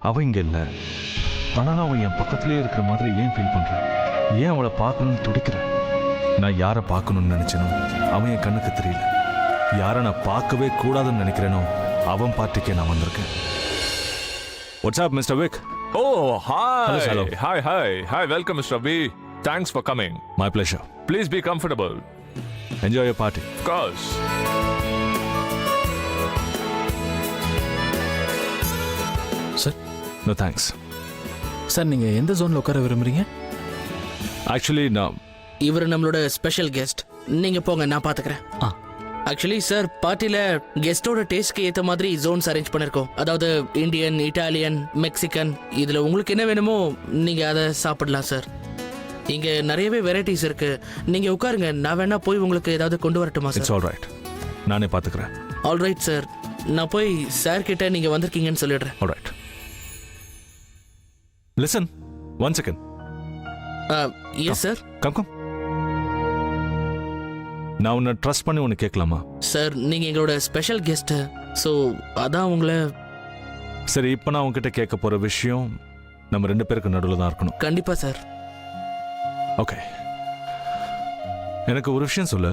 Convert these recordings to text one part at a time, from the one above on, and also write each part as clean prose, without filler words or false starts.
அவள் இங்கே இல்லை. ஆனாலும் அவன் என் பக்கத்துலேயே இருக்கிற மாதிரி ஏன் ஃபீல் பண்ணுறேன்? ஏன் அவளை பார்க்கணும்னு துடிக்கிறேன்? நான் யாரை பார்க்கணும்னு நினச்சேனோ அவன் என் கண்ணுக்கு தெரியல. யாரை நான் பார்க்கவே கூடாதுன்னு நினைக்கிறேனோ அவன் பார்ட்டிக்கே நான் வந்திருக்கேன். What's up mister wick? Oh, hi. Hello. Hi. Welcome, Mr. B. Thanks for coming. My pleasure. Please be comfortable. Enjoy your party. Of course. Sir No thanks. Sir நீங்கள் எந்த ஜோனில் உட்கார விரும்புறீங்க? Actually, நான் இவர் நம்மளோட ஸ்பெஷல் கெஸ்ட். நீங்க போங்க, நான் பாத்துக்கிறேன். ஆக்சுவலி சார், பார்ட்டில கெஸ்டோட டேஸ்ட்க்கு ஏத்த மாதிரி ஜோன்ஸ் அரேஞ்ச் பண்ணிருக்கோம். அதாவது இந்தியன், இட்டாலியன், மெக்சிகன். இதுல உங்களுக்கு என்ன வேணுமோ நீங்க அதை சாப்பிடலாம் சார். இங்க நிறையவே வெரைட்டிஸ் இருக்கு. நீங்க உட்காருங்க, நான் வேணா போய் உங்களுக்கு ஏதாவது கொண்டு வரட்டுமா இட்ஸ் சார்? All right. நானே பார்த்துக்கிறேன். All right sir. நான் போய் சார் கிட்ட நீங்க வந்திருக்கீங்கன்னு சொல்லிடுறேன். All right. Listen, 1 second. Yes sir. Come. நான் உன்னை ட்ரஸ்ட் பண்ணி ஒன்று கேட்கலாமா? சார், நீங்க எங்களோட ஸ்பெஷல் கெஸ்ட், ஸோ அதான் உங்களை. சரி, இப்போ நான் உங்ககிட்ட கேட்க போகிற விஷயம் நம்ம 2 பேருக்கு நடுவில் தான் இருக்கணும். கண்டிப்பா சார். ஓகே, எனக்கு ஒரு விஷயம் சொல்லு.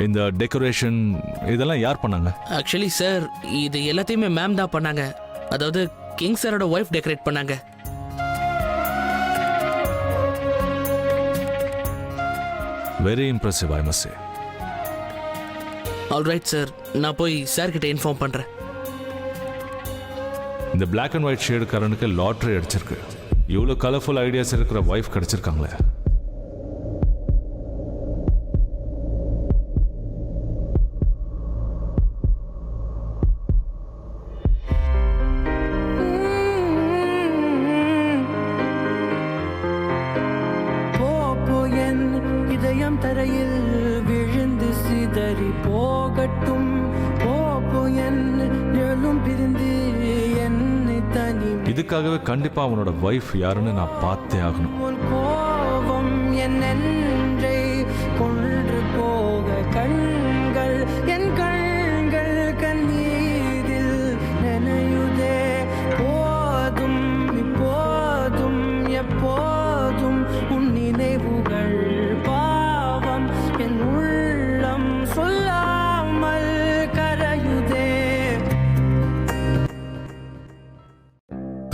இந்த டெக்கரேஷன் இதெல்லாம் யார் பண்ணாங்க? ஆக்சுவலி சார், இது எல்லாத்தையுமே மேம் தான் பண்ணாங்க. அதாவது கிங் சாரோட ஒய்ஃப் டெக்கரேட் பண்ணாங்க. Very impressive, I must say. All right sir, நான் போய் சார் கிட்ட இன்ஃபார்ம் பண்றேன். இந்த பிளாக் அண்ட் ஒயிட் ஷேடுக்காரனுக்கு லாட்ரி அடிச்சிருக்கு. இவ்வளோ கலர்ஃபுல் ஐடியாஸ் இருக்கிற ஒய்ஃப் கிடைச்சிருக்காங்களே. தரையில் விழுந்து சிதறி போகட்டும். எழும் பிரிந்து என்னை தனி. இதுக்காகவே கண்டிப்பா அவனோட ஒய்ஃப் யாருன்னு நான் பார்த்தே ஆகணும். கோபம் என்னை கொன்று போக கண்கள் என் கண்கள் கண்ணீரில் நனையுதே. போதும் இப்போதும் எப்போதும் உன் நினைவுகள்.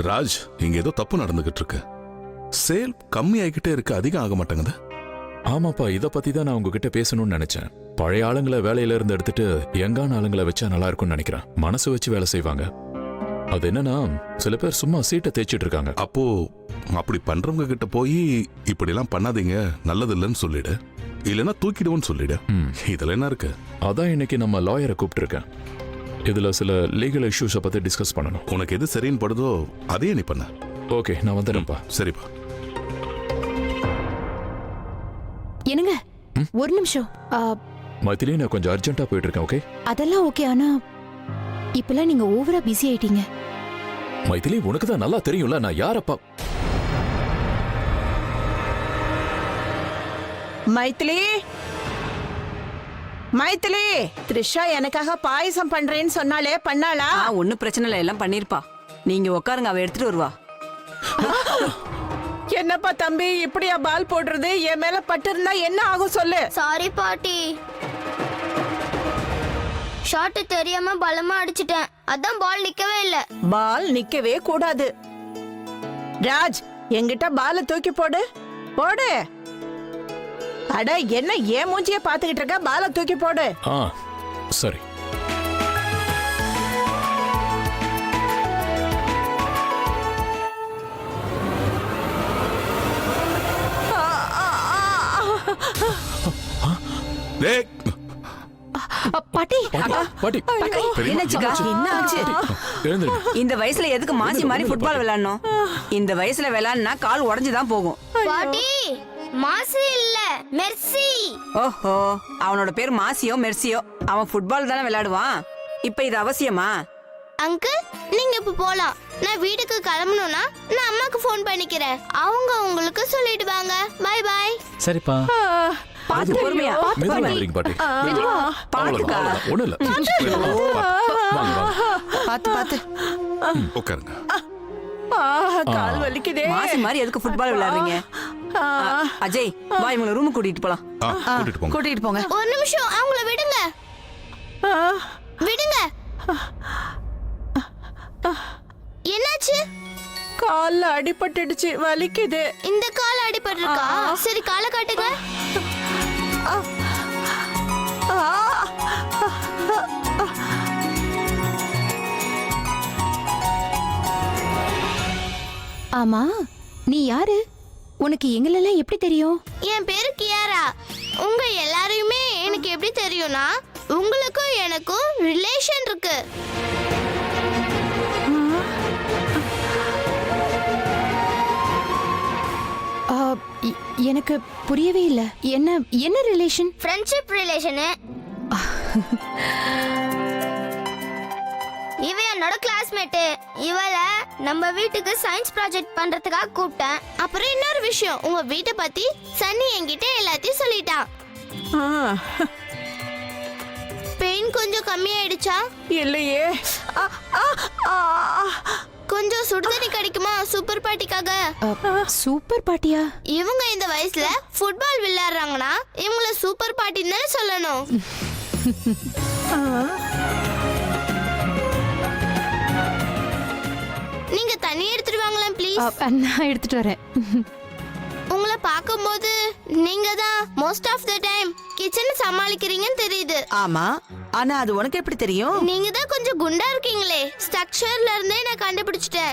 ராஜ், இங்க ஏதோ தப்பு நடந்துகிட்டு இருக்கு. சேல் கம்மி ஆகிக்கிட்டே இருக்கு, அதிகம் ஆக மாட்டேங்குது. ஆமாப்பா, இதை பற்றி தான் நான் உங்ககிட்ட பேசணும்னு நினச்சேன். பழைய ஆளுங்களை வேலையில இருந்து எடுத்துட்டு யங்கான ஆளுங்களை வச்சா நல்லா இருக்கும்னு நினைக்கிறேன். மனசு வச்சு வேலை செய்வாங்க. அது என்னன்னா, சில பேர் சும்மா சீட்டை தேய்ச்சிட்டு இருக்காங்க. அப்போ அப்படி பண்றவங்க கிட்ட போய் இப்படிலாம் பண்ணாதீங்க, நல்லது இல்லைன்னு சொல்லிடு. இல்லைன்னா தூக்கிடுவோன்னு சொல்லிடு. இதுல என்ன இருக்கு? அதான் இன்னைக்கு நம்ம லாயரை கூப்பிட்டுருக்கேன். இதுல சில லீகல் இஷ்யூஸை பத்தி டிஸ்கஸ் பண்ணணும். உனக்கு எது சரின்னு படுதோ அதையே நீ பண்ண. ஓகே, நான் வந்துடுறேன்ப்பா. சரிப்பா. என்னங்க, ஒரு நிமிஷம். மைத்திலி, நான் கொஞ்சம் அர்ஜென்ட்டா போயிட்டு இருக்கேன். ஓகே? அதெல்லாம் ஓகே. ஆனா இப்பெல்லாம் நீங்க ஓவரா பிஸி ஆயிட்டீங்க. மைத்திலி, உனக்கு தான் நல்லா தெரியும்ல நான் யாரப்பா. மைத்திலி, மைத்திலி, த்ரிஷா எனக்காக பாயசம் பண்றேன்னு சொன்னாலே, பண்ணாளா? ஒன்னும் பிரச்சனை இல்ல, எல்லாம் பண்ணிருப்பா. நீங்க உட்காருங்க, அவ எடுத்துட்டு வருவா. என்னப்பா தம்பி, இப்படியா பால் போடுறது? என் மேல பட்டு இருந்தா என்ன ஆகும் சொல்லு. சாரி பாட்டி, ஷாட் தெரியாம பலமா அடிச்சிட்டேன். அதான் பால் நிக்கவே இல்ல. பால் நிக்கவே கூடாது. ராஜ், என்கிட்ட பால தூக்கி போடு. போடு. அட, என்ன ஏன் மூஞ்சிய பாத்துக்கிட்டு இருக்க? பால தூக்கி போடு. சரி. பாட்டி, பாட்டி, என்ன ஆச்சு? இந்த வயசுல எதுக்கு மாசி மாதிரி ஃபுட்பால் விளையாடணும்? இந்த வயசுல விளையாடுனா கால் உடைஞ்சுதான் போகும். பாட்டி, மாசி இல்ல, மெர்சி. ஓஹோ, அவனோட பேர் மாசியோ மெர்சியோ. அவன் ஃபுட்பால் தானே விளையாடுவான். இப்ப இது அவசியமா? அங்கிள், நீங்க இப்ப போலாம். நான் வீட்டுக்கு கிளம்பணும்னா நான் அம்மாக்கு ஃபோன் பண்ணிக்கிறேன். அவங்க உங்களுக்கு சொல்லிடுவாங்க. Bye bye. சரிப்பா. பாத்து பொறுமையா. பாட்டி. பாத்துக்கா. ஒண்ணும் இல்ல. பாத்து பாத்து. உட்காருங்க. கால் வலிக்குதே. மாசி மாதிரி எதுக்கு ஃபுட்பால் விளையாடுறீங்க? அஜய் வா இவங்களை ரூமுக்கு கூட்டிட்டு போலாம். கூட்டிட்டு போங்க. கூட்டிட்டு போங்க. ஒரு நிமிஷம் அவங்கள விடுங்க. விடுங்க. என்னாச்சு? கால்ல அடிபட்டுடுச்சு, வலிக்குது. இந்த கால் அடிபட்டிருக்கா? சரி காலை காட்டுங்க. ஆமா, நீ யாரு? உனக்கு எங்களெல்லாம் எப்படி தெரியும்? என் பேரு கியாரா. உங்க எல்லாரையுமே எனக்கு எப்படி தெரியும்னா உங்களுக்கும் எனக்கும் ரிலேஷன் இருக்கு. எனக்கு புரியவே இல்ல. என்ன என்ன ரிலேஷன்? Friendship relation. இவ என்னோட கிளாஸ்மேட்டு. இவளை நம்ம வீட்டுக்கு சயின்ஸ் ப்ராஜெக்ட் பண்றதுக்காக கூப்பிட்டேன். அப்புறம் இன்னொரு விஷயம், உங்க வீட்டை பத்தி சன்னி என்கிட்ட எல்லாத்தையும் சொல்லிட்டான். பெயின் கொஞ்சம் கம்மியாயிடுச்சா? இல்லையே. கொஞ்சம் சுடுதண்ணி கிடைக்குமா சூப்பர் பார்ட்டிக்காக? சூப்பர் பார்ட்டியா? இவங்க இந்த வயசுல ஃபுட்பால் விளையாடுறாங்கன்னா இவங்கள சூப்பர் பார்ட்டின்னு தானே சொல்லணும். நீங்க தண்ணி எடுத்துட்டு வாங்களேன் ப்ளீஸ். நான் எடுத்துட்டு வரேன். உங்களை பார்க்கும்போது நீங்க தான் மோஸ்ட் ஆஃப் த டைம் கிச்சனை சமாளிக்கிறீங்கன்னு தெரியுது. ஆமா, ஆனா அது உனக்கு எப்படி தெரியும்? நீங்க தான் கொஞ்சம் குண்டா இருக்கீங்களே. ஸ்ட்ரக்சர்ல இருந்தே நான் கண்டுபிடிச்சிட்டேன்.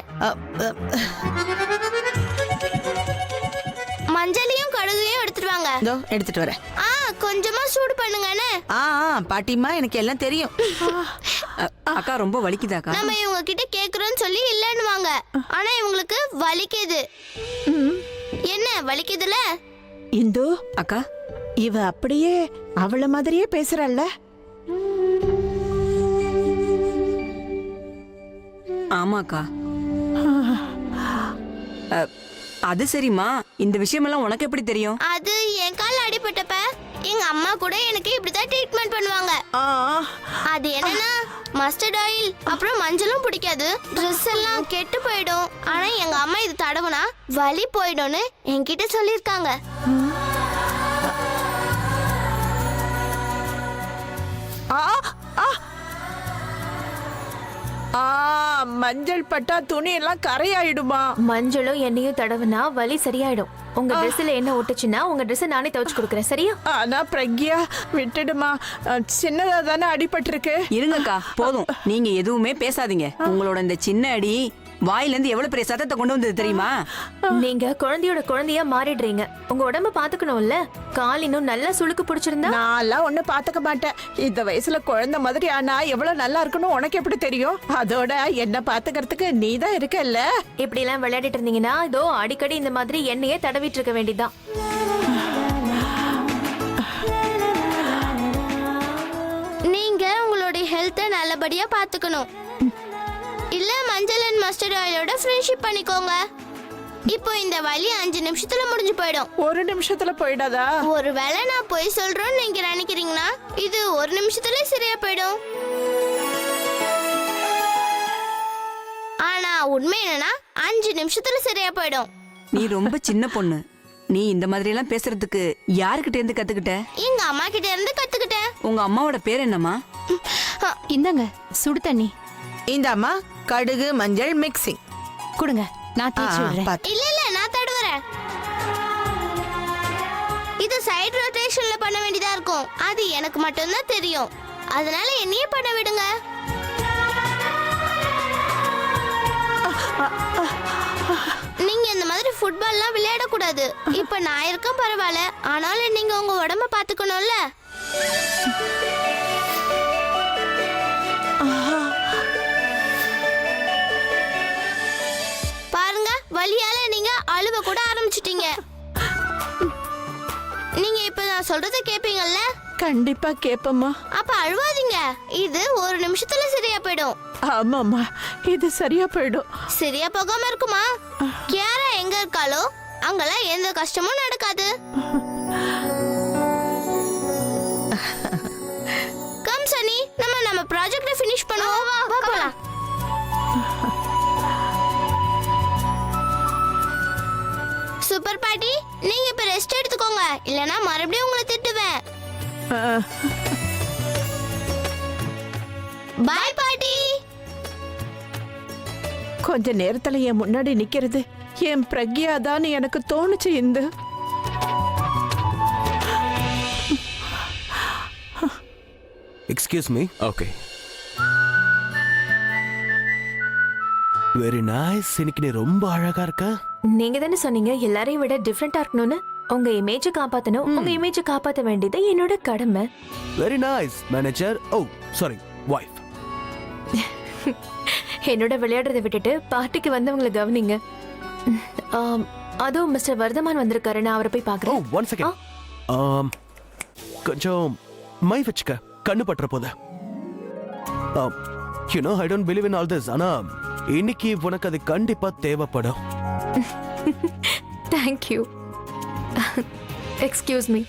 மஞ்சளையும் கடுகையும் எடுத்துட்டு வாங்க. இதோ எடுத்துட்டு வரேன். கொஞ்சமா சூடு பண்ணுங்கன்னு. பாட்டிமா எனக்கு எல்லாம் தெரியும். அக்கா ரொம்ப வலிக்குதாக்கா? நம்ம இவங்க கிட்ட கேக்குறோம்னு சொல்லி இல்லன்னு வாங்க. ஆனா இவங்களுக்கு வலிக்குது. என்ன வலிக்குதுல? இந்து அக்கா இவ அப்படியே அவள மாதிரியே பேசுறல்ல? ஆமாக்கா. அது சரிம்மா, இந்த விஷயமெல்லாம் உனக்கு எப்படி தெரியும்? அது என் கால் அடிபட்டப்ப எங்க அம்மா கூட எனக்கு இப்படிதான் ட்ரீட்மெண்ட் பண்ணுவாங்க. அது என்னன்னா மஸ்டர்ட் ஆயில் அப்புறம் மஞ்சளும் பிடிக்காது, ட்ரெஸ் எல்லாம் கெட்டு போயிடும். ஆனா எங்க அம்மா இது தடவுனா வலி போயிடும்னு என்கிட்ட சொல்லிருக்காங்க. மஞ்சள் பட்டா துணி எல்லாம் கரையாயிடுமா? மஞ்சளும் எண்ணெயும் தடவுனா வலி சரியாயிடும். உங்க ட்ரெஸ்ல என்ன ஒட்டுச்சுன்னா உங்க ட்ரெஸ் நானே துவைச்சு கொடுக்குறேன், சரியா? ஆனா பிரக்யா விட்டுடுமா, சின்னதா தானே அடிபட்டிருக்கு. இருங்கக்கா போதும், நீங்க எதுவுமே பேசாதீங்க. உங்களோட இந்த சின்ன அடி வாயில இருந்து எவ்வளவு பெரிய சத்தத்தை கொண்டு வந்தது தெரியுமா? நீங்க குழந்தையோட குழந்தையா மாறிடுறீங்க. உங்க உடம்ப பாத்துக்கணும்ல. கால் இன்னும் நல்லா சுளுக்கு பிடிச்சிருந்தா? நான்லாம் ஒண்ணு பாத்துக்க மாட்டேன். இந்த வயசுல குழந்தை மாதிரி ஆனா எவ்வளவு நல்லா இருக்கணும் உனக்கு எப்படி தெரியும்? அதோட என்ன பாத்துக்கிறதுக்கு நீ தான் இருக்கல்ல. இப்படி எல்லாம் விளையாடிட்டு இருந்தீங்கன்னா இதோ அடிக்கடி இந்த மாதிரி எண்ணெயே தடவிட்டு இருக்க வேண்டியதான். நீங்க உங்களுடைய ஹெல்த்தை நல்லபடியா பாத்துக்கணும். இல்ல மஞ்சள் அண்ட் மஸ்டர்ட் ஆயிலோட ஃப்ரெண்ட்ஷிப் பண்ணிக்கோங்க. இப்போ இந்த வலி 5 நிமிஷத்துல முடிஞ்சு போயிடும். 1 நிமிஷத்துல போயிடாதா? ஒருவேளை நான் போய் சொல்றேன்னு நீங்க நினைக்கிறீங்கன்னா இது 1 நிமிஷத்துல சரியா போயிடும். ஆனா உண்மை என்னன்னா 5 நிமிஷத்துல சரியா போயிடும். நீ ரொம்ப சின்ன பொண்ணு. நீ இந்த மாதிரி எல்லாம் பேசுறதுக்கு யாருக்கிட்ட இருந்து கத்துக்கிட்ட? எங்க அம்மா கிட்ட இருந்து கத்துக்கிட்டேன். உங்க அம்மாவோட பேர் என்னம்மா? இந்தாங்க சுடு தண்ணி. இந்தாம்மா கடுகு மஞ்சள் மிக்சிங் கொடுங்க, நான் தேய்ச்சி விடுறேன். இல்ல நான் தடவுறேன். இது சைடு ரொட்டேஷன்ல பண்ண வேண்டியதா இருக்கும். அது எனக்கு மட்டும்தான் தெரியும். அதனால என்னையே பண்ண விடுங்க. நீங்க இந்த மாதிரி ஃபுட்பால்லாம் விளையாட கூடாது. இப்ப நான் இருக்கேன் பரவாயில்ல, ஆனாலும் நீங்க உங்க உடம்ப பாத்துக்கணும்ல. பாருங்க, வலியால நீங்க அழுவ கூட ஆரம்பிச்சிட்டீங்க. நீங்க இப்ப நான் சொல்றத கேப்பீங்கல்ல? கண்டிப்பா கேப்பம்மா. அப்ப அழுவாதீங்க. இது 1 நிமிஷத்துல சரியா போயிடும். ஆமாம்மா, இது சரியா போயிடும். சரியா போகாம இருக்குமா? கியாரா எங்க இருக்காளோ அங்கெல்லாம் எந்த கஷ்டமும் நடக்காது. கம் சனி, நம்ம ப்ராஜெக்ட ஃபினிஷ் பண்ணுவோம். வா போலாம். பாய் பாட்டி. கொஞ்ச நேரத்துல என் முன்னாடி நிக்கிறது என் பிரக்யா தான் எனக்கு தோணுச்சு. இந்த excuse me. Okay. Very nice. இன்னைக்கு நீ ரொம்ப அழகா இருக்க. நீங்க தானே சொன்னீங்க எல்லாரையும் விட டிஃப்ரெண்டா இருக்கணும்னு. உங்க இமேஜ் காப்பாத்தணும். உங்க இமேஜ் காப்பாத்த வேண்டியது என்னோட கடமை. Very nice manager. Oh sorry, wife. என்னோட விளையாடுறதை விட்டுட்டு பார்ட்டிக்கு வந்தவங்களை கவனிங்க. அதுவும் மிஸ்டர் வர்தமான் வந்திருக்காரு. நான் அவரை போய் ஓ பாக்குறேன். One second. கொஞ்சம் மை வச்சுக்க, கண்ணு பற்ற போத. You know I don't believe in all this. ஆனா இன்னைக்கு உனக்கு அது கண்டிப்பா தேவைப்படும். Thank you. Excuse me.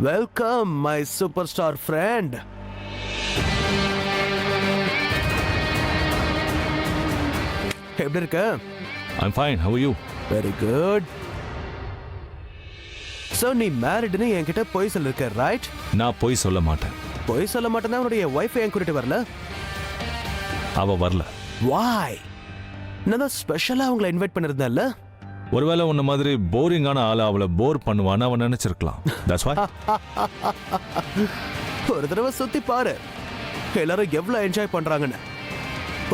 Welcome my super star friend. எப்படி இருக்க? I'm fine. How are you? Very good. So நீ மேரிட்னு என்கிட்ட போய் சொல்லிருக்க, ரைட்? நான் போய் சொல்ல மாட்டேன். போய் சொல்ல மாட்டேன்னா உன்னுடைய ஒய்ஃப் என் கூட்டிட்டு வரல. அவ வரல. வாய்? நான் தான் ஸ்பெஷலா உங்களை இன்வைட் பண்ணிருந்தேன்ல. ஒருவேளை உன்ன மாதிரி போரிங்கான ஆளை அவளை போர் பண்ணுவான்னு அவன் நினைச்சிருக்கலாம். That's why. ஒரு தடவை சுத்தி பாரு, எல்லாரும் எவ்வளவு என்ஜாய் பண்றாங்கன்னு.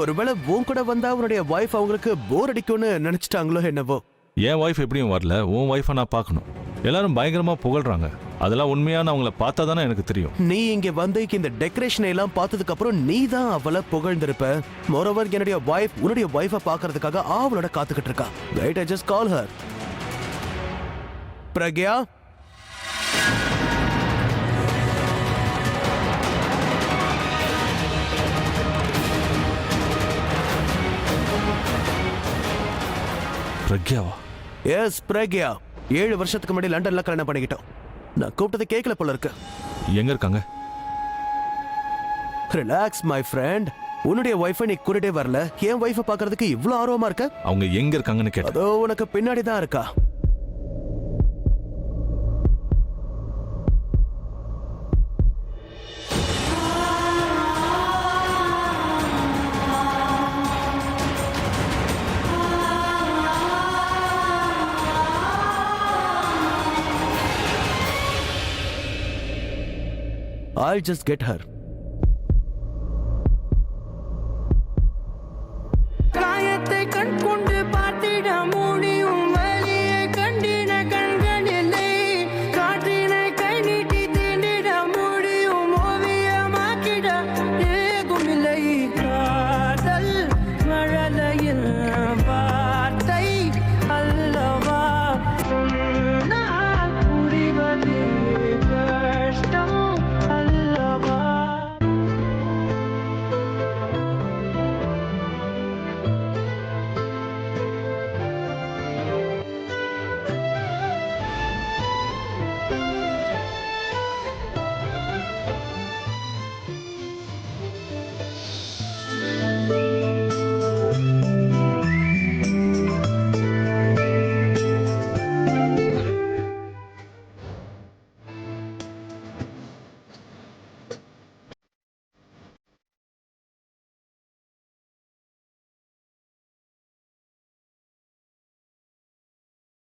ஒருவேளை உன் கூட வந்தா உன்னுடைய வைஃப் அவங்களுக்கு போர் அடிக்கும்னு நினைச்சிட்டாங்களோ என்னவோ. என் ஒய்ஃப் எப்படியும் வரல, உன் ஒய்ஃபை நான் பார்க்கணும். எல்லாரும் பயங்கரமா புகழ்றாங்க. அதெல்லாம் உண்மையான அவங்கள பார்த்தா தானே எனக்கு தெரியும். நீ இங்க வந்து இந்த டெக்கரேஷன் எல்லாம் பார்த்ததுக்கு அப்புறம் நீ தான் அவளை புகழ்ந்திருப்ப. மோரோவர் என்னுடைய வைஃப் உன்னுடைய வைஃபை பார்க்கறதுக்காக அவளோட காத்துக்கிட்டு இருக்கா. Wait, I just call her. Pragya, பிரக்யாவா? எஸ் பிரக்யா. 7 வருஷத்துக்கு முன்னாடி லண்டன்ல கல்யாணம் பண்ணிக்கிட்டோம். நான் கூப்பிட்டது கேட்கல போல இருக்கு. எங்க இருக்காங்க? Relax my friend. உன்னுடைய வைஃபை நீ கூடவே வரல, என் வைஃபை பார்க்கறதுக்கு இவ்வளவு ஆர்வமா இருக்க. அவங்க எங்க இருக்காங்கன்னு கேட்டேன். அதோ உனக்கு பின்னாடி தான் இருக்கா. I'll just get her. காயத்தை கண் கொண்டு பார்த்திட முடியும் வலியை கண்டின கண்களில்லை. காற்றினை கை நீட்டி தீண்டிட முடியும் ஓவியமாக்கிட ஏதுமில்லை. காதல் மழலையில் வார்த்தை அல்லவா, நான் புரிவது கஷ்டம் அல்லவா.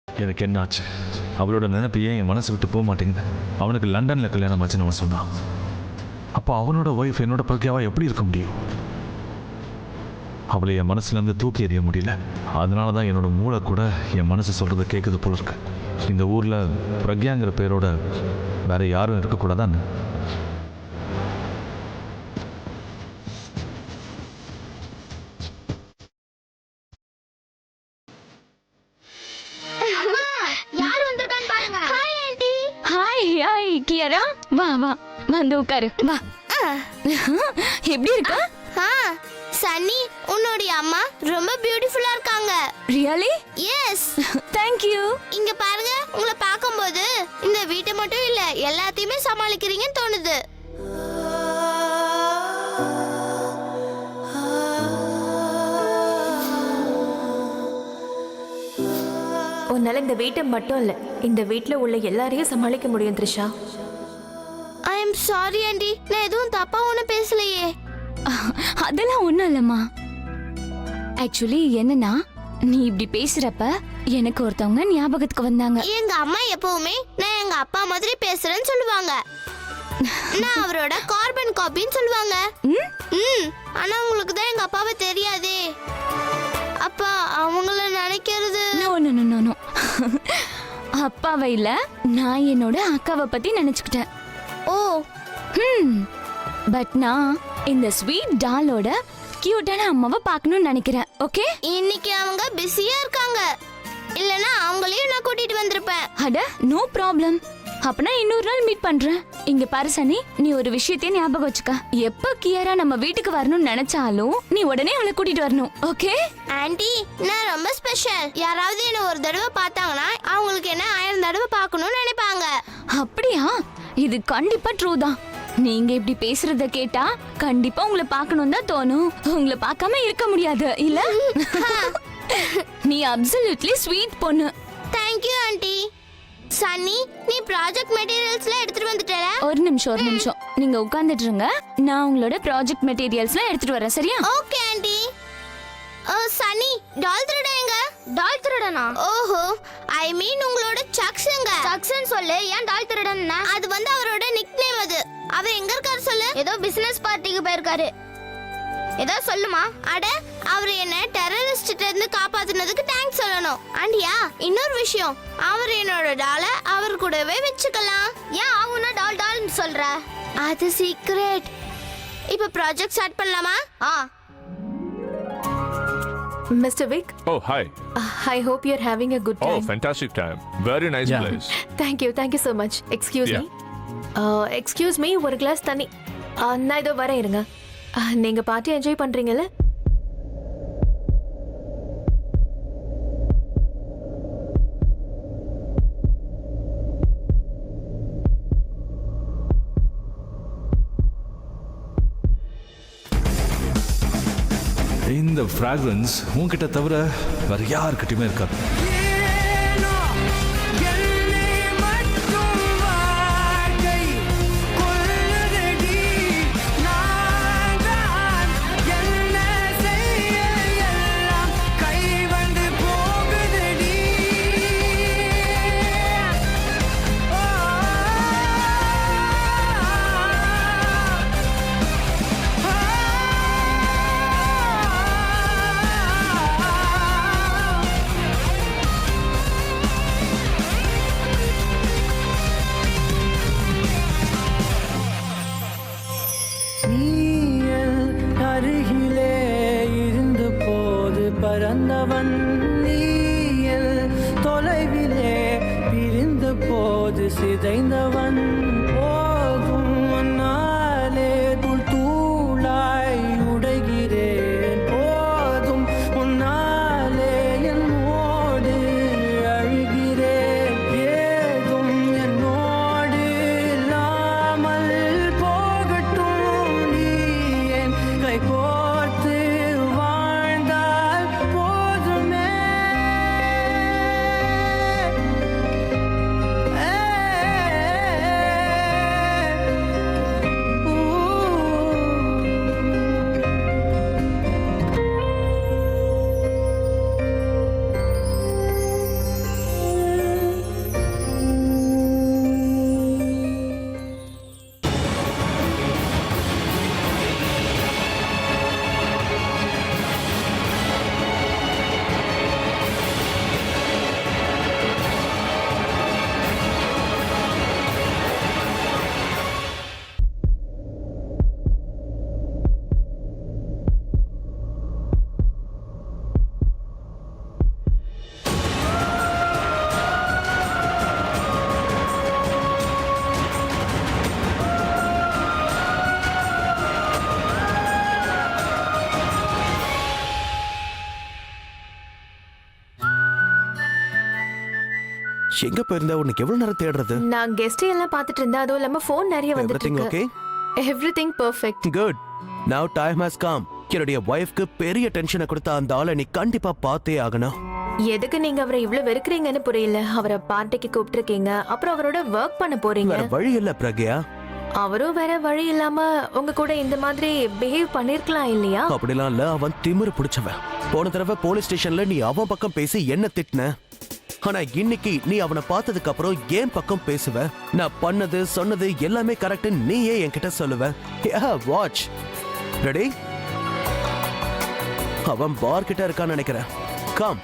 எனக்கு என்ன ஆச்சு? அவளோட நினைப்பு ஏன் என் மனசு விட்டு போக மாட்டேங்குது? அவனுக்கு லண்டன்ல கல்யாணம் ஆச்சுன்னு அவன் சொன்னான். அப்போ அவனோட ஒய்ஃப் என்னோட பிரக்யாவா எப்படி இருக்க முடியும்? அவளை என் மனசுல இருந்து தூக்கி எறிய முடியல. அதனால தான் என்னோட மூளை கூட என் மனசு சொல்றதை கேட்குது போல இருக்கு. இந்த ஊர்ல பிரக்யாங்கிற பேரோட வேற யாரும் இருக்கக்கூடாதான்னு. யார் வந்திருக்கான்னு பாருங்க. Hi aunty. Hi hi Kiara, வா வா வந்து உட்காரு வா. எப்படி இருக்க? சன்னி, உன்னுடைய அம்மா ரொம்ப பியூட்டிஃபுல்லா இருக்காங்க. ரியலி? எஸ். Thank you. இங்க பாருங்க, உங்களை பார்க்கும்போது இந்த வீட்டை மட்டும் இல்ல எல்லாத்தையுமே சமாளிக்கிறீங்கன்னு தோணுது. உன்னை உன்னால இந்த வீட்டை மட்டும் இல்ல இந்த வீட்ல உள்ள எல்லாரையும் சமாளிக்க முடியும் Trisha. I am sorry aunty, நான் எதுவும் தப்பா ஒன்றும் பேசலையே. அதெல்லாம் ஒண்ணும் இல்லம்மா. ஆக்சுவலி என்னன்னா நீ இப்படி பேசுறப்ப எனக்கு ஒருத்தவங்க ஞாபகத்துக்கு வந்தாங்க. எங்க அம்மா எப்பவுமே நான் எங்க அப்பா மாதிரி பேசுறேன்னு சொல்லுவாங்க. நான் அவரோட கார்பன் காப்பின்னு சொல்லுவாங்க. ஆனா உங்களுக்கு தான் எங்க அப்பாவை தெரியாதே. அப்பா அவங்கள நினைக்கிறது. No no no no no. அப்பாவை இல்ல, நான் என்னோட அக்காவை பத்தி நினைச்சுக்கிட்டேன். ஓ பட் நான் இந்த ஸ்வீட் டாலோட கியூட்டான அம்மாவை பார்க்கணும்னு நினைக்கிறேன். ஓகே, இன்னைக்கு அவங்க பிஸியா இருக்காங்க, இல்லனா அவங்களையும் நான் கூட்டிட்டு வந்திருப்பேன். அட நோ ப்ராப்ளம். அப்பனா இன்னொரு நாள் மீட் பண்றேன். இங்க பாரு சனி, நீ ஒரு விஷயத்தையும் ஞாபகம் வச்சுக்க. எப்ப கியாரா நம்ம வீட்டுக்கு வரணும்னு நினைச்சாலும் நீ உடனே அவளை கூட்டிட்டு வரணும். ஓகே ஆண்டி, நான் ரொம்ப ஸ்பெஷல். யாராவது என்ன ஒரு தடவை பார்த்தாங்கன்னா அவங்களுக்கு என்ன 1000 தடவை பார்க்கணும்னு நினைப்பாங்க. அப்படியா? இது கண்டிப்பா ட்ரூ தான். நீங்க இப்படி பேசுறத கேட்டா கண்டிப்பா உங்களை பார்க்கணும் தான் தோணும். உங்களை பார்க்காம இருக்க முடியாது இல்ல? நீ அப்சல்யூட்லி ஸ்வீட் பொண்ணு. Thank you aunty. சன்னி, நீ ப்ராஜெக்ட் மெட்டீரியல்ஸ்லாம் எடுத்துட்டு வந்துட்டல? ஒரு நிமிஷம். நீங்க உட்கார்ந்துட்டு இருங்க, நான் உங்களோட ப்ராஜெக்ட் மெட்டீரியல்ஸ்லாம் எடுத்துட்டு வரேன். சரியா? Okay aunty. சன்னி, டால் திருட எங்க? டால் திருடனா? ஓஹோ, ஐ மீன் உங்களோட சக்ஸ்ங்க. சக்ஸ்ன்னு சொல்லு, ஏன் டால் திருடன்னா? அது வந்து அவரோட நிக்நேம். அது அவர் எங்க இருக்காரு சொல்லு? ஏதோ பிசினஸ் பார்ட்டிக்கு போயிருக்காரு. ஏதோ சொல்லுமா? அட, அவர் என்ன டெரரிஸ்ட் இருந்து காப்பாத்துனதுக்கு தேங்க்ஸ் சொல்லணும். ஆண்டியா, இன்னொரு விஷயம், அவர் என்னோட டால அவர் கூடவே வச்சுக்கலாம். ஏன் அவனா டால் டால்னு சொல்ற? அது சீக்ரெட். இப்ப ப்ராஜெக்ட் ஸ்டார்ட் பண்ணலாமா? Mr. Vic, Oh, hi. I hope you're having a good Oh, time. fantastic time. Very nice place. Thank you so much. Excuse Yeah. me. Excuse me, ஒரு கிளாஸ் தண்ணி. நான் இதோ வரேன், இருங்க. நீங்க பார்ட்டி என்ஜாய் பண்றீங்கல்ல? இந்த fragrance உன்கிட்ட தவிர வேற யாருக்கிட்டையுமே இருக்காது. அருகிலே இருந்த போது பறந்தவன் நீயல், தொலைவிலே பிரிந்த போது சிதைந்தவன். போதும் உன்னாலே தூள் தூளாய் உடைகிறேன். போதும் உன்னாலே என்னோடு அழுகிறேன். ஏதும் என்னோடு இல்லாமல் போகட்டும். நீ என் கை கோர்த்து வாழ்ந்தால் போதுமே. எங்க போயிருந்தா? உனக்கு எவ்வளவு நேரம் தேடுறது? நான் கெஸ்ட் எல்லாம் பார்த்துட்டு இருந்தேன். அதுவும் இல்லாம ஃபோன் நிறைய வந்துட்டு Everything இருக்கு. okay? Everything perfect. Good. Now time has come. என்னுடைய வைஃப்க்கு பெரிய டென்ஷனை கொடுத்த அந்த ஆளை நீ கண்டிப்பா பார்த்தே ஆகணும். எதுக்கு நீங்க அவரை இவ்ளோ வெறுக்கிறீங்கன்னு புரியல. அவரை பார்ட்டிக்கு கூப்பிட்டிருக்கீங்க, அப்புறம் அவரோட ஒர்க் பண்ண போறீங்க. வேற வழி இல்ல பிரக்யா. அவரும் வேற வழி இல்லாம உங்க கூட இந்த மாதிரி பிஹேவ் பண்ணிருக்கலாம் இல்லையா? அப்படிலாம் இல்ல, அவன் திமிரு பிடிச்சவன். போன தடவை போலீஸ் ஸ்டேஷன்ல நீ அவன் பக்கம் பேசி என்ன திட்டின. ஆனா இன்னைக்கு நீ அவனை பார்த்ததுக்கு அப்புறம் ஏன் பக்கம் பேசுவ. நான் பண்ணது சொன்னது எல்லாமே கரெக்ட் நீயே என்கிட்ட சொல்லுவ. Watch ready. அவன் பார் கிட்ட இருக்கான்னு நினைக்கிறேன். கம்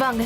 வாங்க.